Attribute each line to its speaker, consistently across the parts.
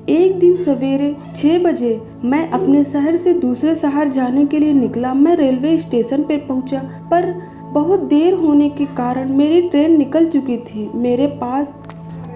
Speaker 1: एक दिन सवेरे 6 बजे मैं अपने शहर से दूसरे शहर जाने के लिए निकला। मैं रेलवे स्टेशन पर पहुंचा, पर बहुत देर होने के कारण मेरी ट्रेन निकल चुकी थी। मेरे पास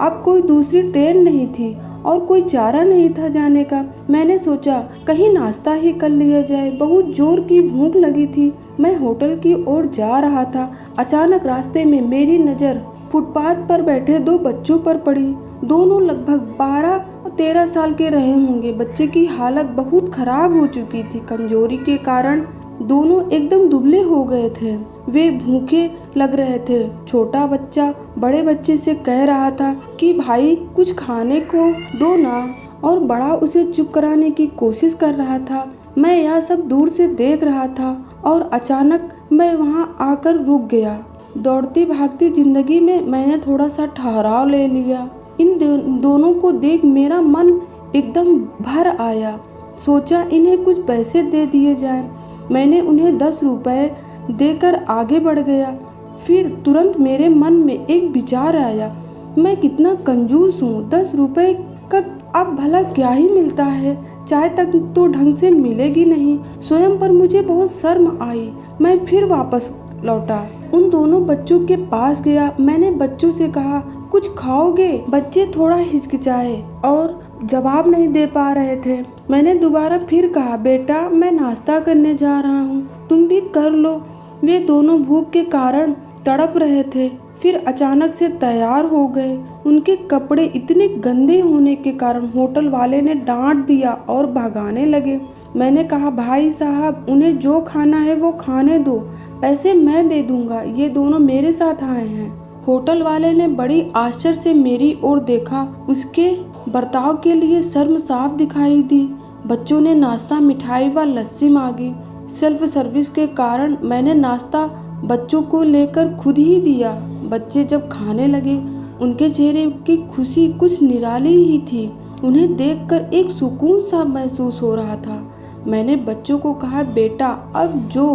Speaker 1: अब कोई दूसरी ट्रेन नहीं थी और कोई चारा नहीं था जाने का। मैंने सोचा कहीं नाश्ता ही कर लिया जाए। बहुत जोर की भूख लगी थी। मैं होटल की ओर जा रहा था। अचानक रास्ते में मेरी नज़र फुटपाथ पर बैठे 2 बच्चों पर पड़ी। दोनों लगभग 12 और 13 साल के रहे होंगे। बच्चे की हालत बहुत खराब हो चुकी थी। कमजोरी के कारण दोनों एकदम दुबले हो गए थे। वे भूखे लग रहे थे। छोटा बच्चा बड़े बच्चे से कह रहा था कि भाई कुछ खाने को दो ना, और बड़ा उसे चुप कराने की कोशिश कर रहा था। मैं यह सब दूर से देख रहा था और अचानक मैं वहां आकर रुक गया। दौड़ती भागती जिंदगी में मैंने थोड़ा सा ठहराव ले लिया। इन दोनों को देख मेरा मन एकदम भर आया। सोचा इन्हें कुछ पैसे दे दिए जाएं। मैंने उन्हें 10 रुपए देकर आगे बढ़ गया। फिर तुरंत मेरे मन में एक विचार आया, मैं कितना कंजूस हूँ। 10 रुपए का अब भला क्या ही मिलता है, चाय तक तो ढंग से मिलेगी नहीं। स्वयं पर मुझे बहुत शर्म आई। मैं फिर वापस लौटा, उन दोनों बच्चों के पास गया। मैंने बच्चों से कहा कुछ खाओगे? बच्चे थोड़ा हिचकिचाए और जवाब नहीं दे पा रहे थे। मैंने दोबारा फिर कहा, बेटा मैं नाश्ता करने जा रहा हूँ, तुम भी कर लो। वे दोनों भूख के कारण तड़प रहे थे। फिर अचानक से तैयार हो गए। उनके कपड़े इतने गंदे होने के कारण होटल वाले ने डांट दिया और भगाने लगे। मैंने कहा, भाई साहब उन्हें जो खाना है वो खाने दो, पैसे मैं दे दूंगा, ये दोनों मेरे साथ आए हैं। होटल वाले ने बड़ी आश्चर्य से मेरी ओर देखा। उसके बर्ताव के लिए शर्म साफ दिखाई दी। बच्चों ने नाश्ता, मिठाई व लस्सी मांगी। सेल्फ सर्विस के कारण मैंने नाश्ता बच्चों को लेकर खुद ही दिया। बच्चे जब खाने लगे उनके चेहरे की खुशी कुछ निराली ही थी। उन्हें देखकर एक सुकून सा महसूस हो रहा था। मैंने बच्चों को कहा, बेटा अब जो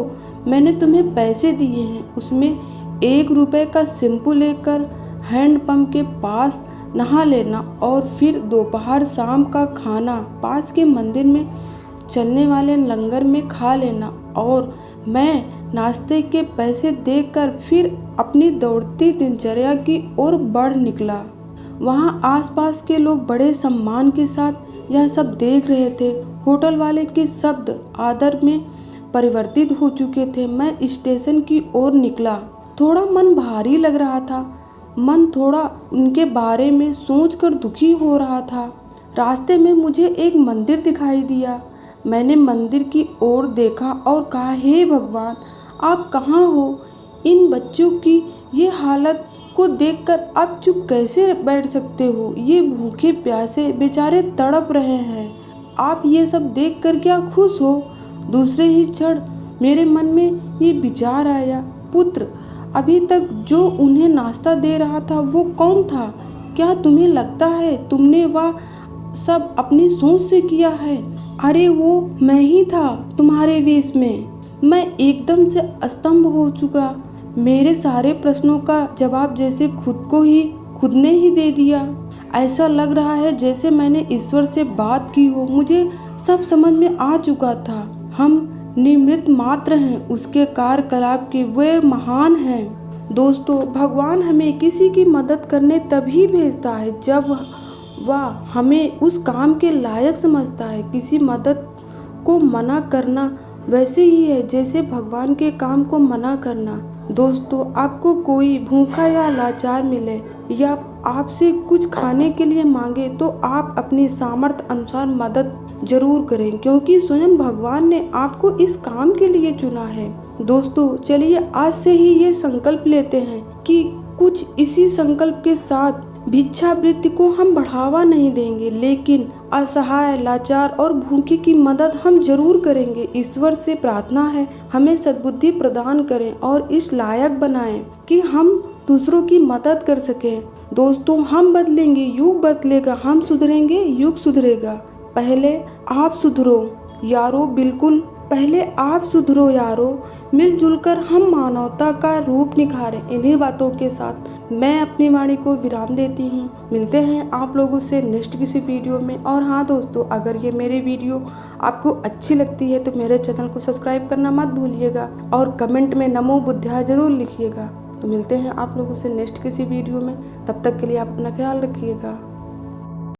Speaker 1: मैंने तुम्हें पैसे दिए हैं उसमें 1 रुपए का शैम्पू लेकर हैंडपंप के पास नहा लेना और फिर दोपहर शाम का खाना पास के मंदिर में चलने वाले लंगर में खा लेना। और मैं नाश्ते के पैसे देकर फिर अपनी दौड़ती दिनचर्या की ओर बढ़ निकला। वहाँ आसपास के लोग बड़े सम्मान के साथ यह सब देख रहे थे। होटल वाले के शब्द आदर में परिवर्तित हो चुके थे। मैं स्टेशन की ओर निकला। थोड़ा मन भारी लग रहा था। मन थोड़ा उनके बारे में सोचकर दुखी हो रहा था। रास्ते में मुझे एक मंदिर दिखाई दिया। मैंने मंदिर की ओर देखा और कहा, हे भगवान आप कहाँ हो? इन बच्चों की ये हालत को देखकर आप चुप कैसे बैठ सकते हो? ये भूखे प्यासे बेचारे तड़प रहे हैं। आप ये सब देखकर क्या खुश हो? दूसरे ही क्षण मेरे मन में ये विचार आया, पुत्र अभी तक जो उन्हें नाश्ता दे रहा था वो कौन था? क्या तुम्हें लगता है तुमने वह सब अपनी सोच से किया है? अरे वो मैं ही था तुम्हारे वेश में। मैं एकदम से स्तंभ हो चुका। मेरे सारे प्रश्नों का जवाब जैसे खुद ने ही दे दिया। ऐसा लग रहा है जैसे मैंने ईश्वर से बात की हो। मुझे सब समझ में आ चुका था। हम निमित्त मात्र हैं, उसके कार्यकलाप के वे महान हैं। दोस्तों, भगवान हमें किसी की मदद करने तभी भेजता है जब वह हमें उस काम के लायक समझता है। किसी मदद को मना करना वैसे ही है जैसे भगवान के काम को मना करना। दोस्तों, आपको कोई भूखा या लाचार मिले या आपसे कुछ खाने के लिए मांगे तो आप अपनी सामर्थ्य अनुसार मदद जरूर करें, क्योंकि स्वयं भगवान ने आपको इस काम के लिए चुना है। दोस्तों, चलिए आज से ही ये संकल्प लेते हैं कि कुछ इसी संकल्प के साथ भिक्षावृत्ति को हम बढ़ावा नहीं देंगे, लेकिन असहाय, लाचार और भूखे की मदद हम जरूर करेंगे। ईश्वर से प्रार्थना है हमें सद्बुद्धि प्रदान करें और इस लायक बनाएं कि हम दूसरों की मदद कर सकें। दोस्तों, हम बदलेंगे, युग बदलेगा, हम सुधरेंगे, युग सुधरेगा। पहले आप सुधरो यारो, बिल्कुल पहले आप सुधरो यारो। मिलजुल कर हम मानवता का रूप निखारें। इन्हीं बातों के साथ मैं अपनी वाणी को विराम देती हूँ। मिलते हैं आप लोगों से नेक्स्ट किसी वीडियो में। और हाँ दोस्तों, अगर ये मेरी वीडियो आपको अच्छी लगती है तो मेरे चैनल को सब्सक्राइब करना मत भूलिएगा और कमेंट में नमो बुद्धाय जरूर लिखिएगा। तो मिलते हैं आप लोगों से नेक्स्ट किसी वीडियो में। तब तक के लिए आप अपना ख्याल रखिएगा।